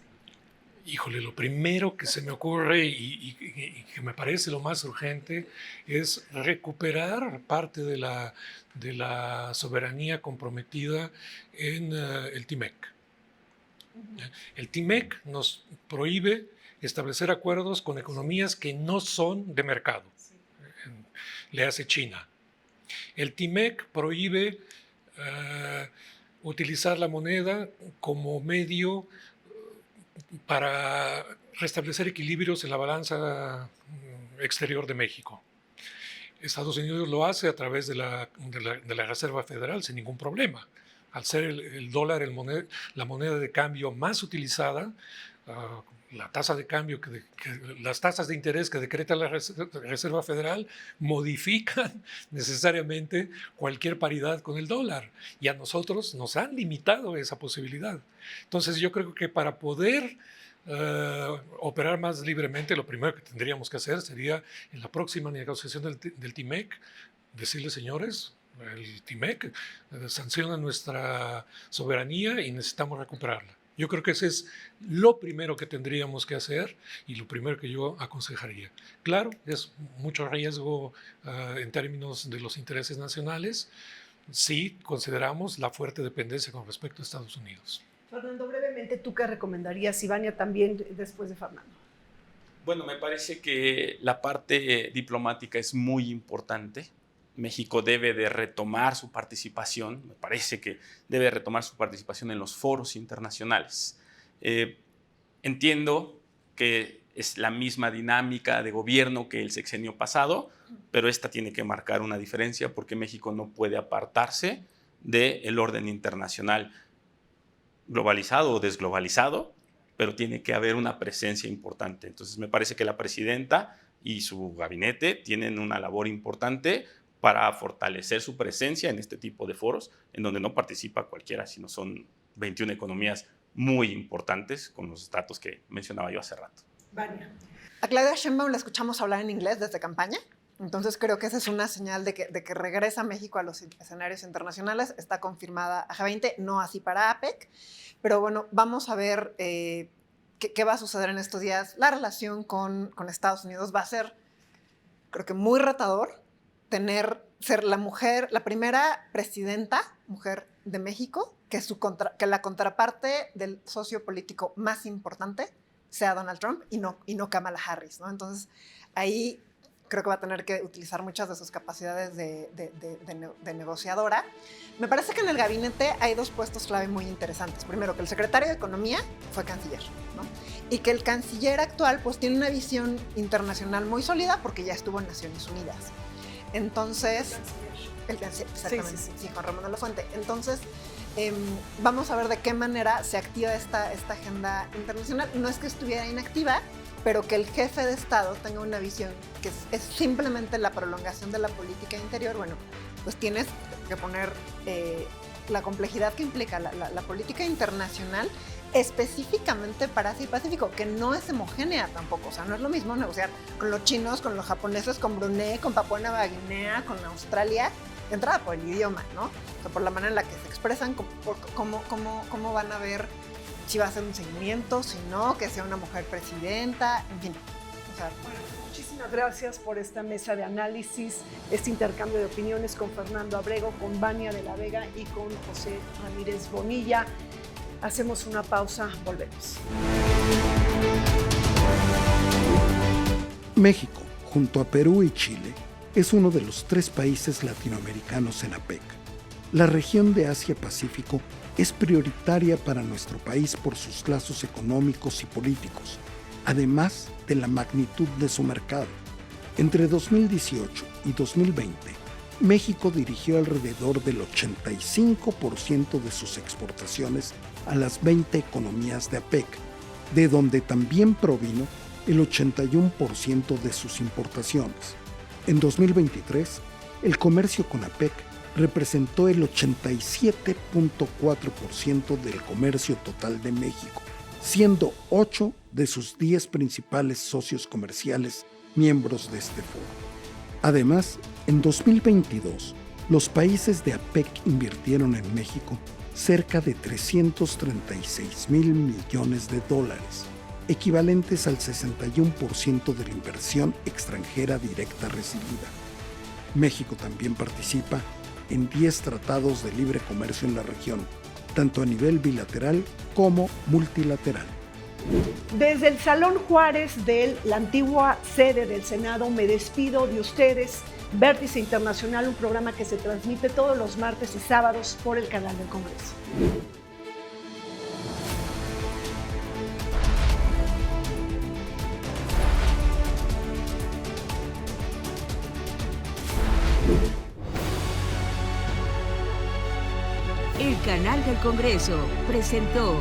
Híjole, lo primero que se me ocurre y que me parece lo más urgente es recuperar parte de la soberanía comprometida en el TIMEC. El TIMEC nos prohíbe establecer acuerdos con economías que no son de mercado. Le hace China. El TIMEC prohíbe utilizar la moneda como medio para restablecer equilibrios en la balanza exterior de México. Estados Unidos lo hace a través de la Reserva Federal sin ningún problema. Al ser el dólar la moneda de cambio más utilizada, la tasa de cambio, las tasas de interés que decreta la Reserva Federal modifican necesariamente cualquier paridad con el dólar. Y a nosotros nos han limitado esa posibilidad. Entonces yo creo que para poder operar más libremente, lo primero que tendríamos que hacer sería en la próxima negociación del TIMEC, decirle, señores, el TIMEC sanciona nuestra soberanía y necesitamos recuperarla. Yo creo que ese es lo primero que tendríamos que hacer y lo primero que yo aconsejaría. Claro, es mucho riesgo en términos de los intereses nacionales si consideramos la fuerte dependencia con respecto a Estados Unidos.
Fernando, brevemente, ¿tú qué recomendarías? Y Vania también, después de Fernando.
Bueno, me parece que la parte diplomática es muy importante. México debe de retomar su participación, me parece que debe retomar su participación en los foros internacionales. Entiendo que es la misma dinámica de gobierno que el sexenio pasado, pero esta tiene que marcar una diferencia porque México no puede apartarse del orden internacional globalizado o desglobalizado, pero tiene que haber una presencia importante. Entonces me parece que la presidenta y su gabinete tienen una labor importante para fortalecer su presencia en este tipo de foros, en donde no participa cualquiera, sino son 21 economías muy importantes, con los datos que mencionaba yo hace rato.
Vania.
A Claudia Sheinbaum la escuchamos hablar en inglés desde campaña, entonces creo que esa es una señal de que regresa México a los escenarios internacionales. Está confirmada a G20, no así para APEC, pero bueno, vamos a ver qué va a suceder en estos días. La relación con Estados Unidos va a ser, creo que muy retador, ser la primera presidenta mujer de México, que la contraparte del socio político más importante sea Donald Trump y no Kamala Harris, ¿no? Entonces, ahí creo que va a tener que utilizar muchas de sus capacidades de negociadora. Me parece que en el gabinete hay dos puestos clave muy interesantes. Primero, que el secretario de Economía fue canciller, ¿no? Y que el canciller actual pues tiene una visión internacional muy sólida porque ya estuvo en Naciones Unidas. Entonces, el canciller, exactamente, sí, Juan Ramón de la Fuente. Entonces, vamos a ver de qué manera se activa esta agenda internacional. No es que estuviera inactiva, pero que el jefe de Estado tenga una visión que es simplemente la prolongación de la política interior. Bueno, pues tienes que poner la complejidad que implica la política internacional específicamente para Asia y Pacífico, que no es homogénea tampoco. O sea, no es lo mismo negociar con los chinos, con los japoneses, con Brunei, con Papúa Nueva Guinea, con Australia, de entrada por el idioma, ¿no? O sea, por la manera en la que se expresan, cómo van a ver si va a ser un seguimiento, si no, que sea una mujer presidenta, en fin. O sea,
bueno, muchísimas gracias por esta mesa de análisis, este intercambio de opiniones con Fernando Abrego, con Vania de la Vega y con José Ramírez Bonilla. Hacemos una pausa, volvemos.
México, junto a Perú y Chile, es uno de los 3 países latinoamericanos en APEC. La región de Asia-Pacífico es prioritaria para nuestro país por sus lazos económicos y políticos, además de la magnitud de su mercado. Entre 2018 y 2020, México dirigió alrededor del 85% de sus exportaciones a las 20 economías de APEC, de donde también provino el 81% de sus importaciones. En 2023, el comercio con APEC representó el 87.4% del comercio total de México, siendo 8 de sus 10 principales socios comerciales miembros de este foro. Además, en 2022, los países de APEC invirtieron en México cerca de 336,000 millones de dólares, equivalentes al 61% de la inversión extranjera directa recibida. México también participa en 10 tratados de libre comercio en la región, tanto a nivel bilateral como multilateral.
Desde el Salón Juárez de la antigua sede del Senado me despido de ustedes. Vértice Internacional, un programa que se transmite todos los martes y sábados por el canal del Congreso.
El canal del Congreso presentó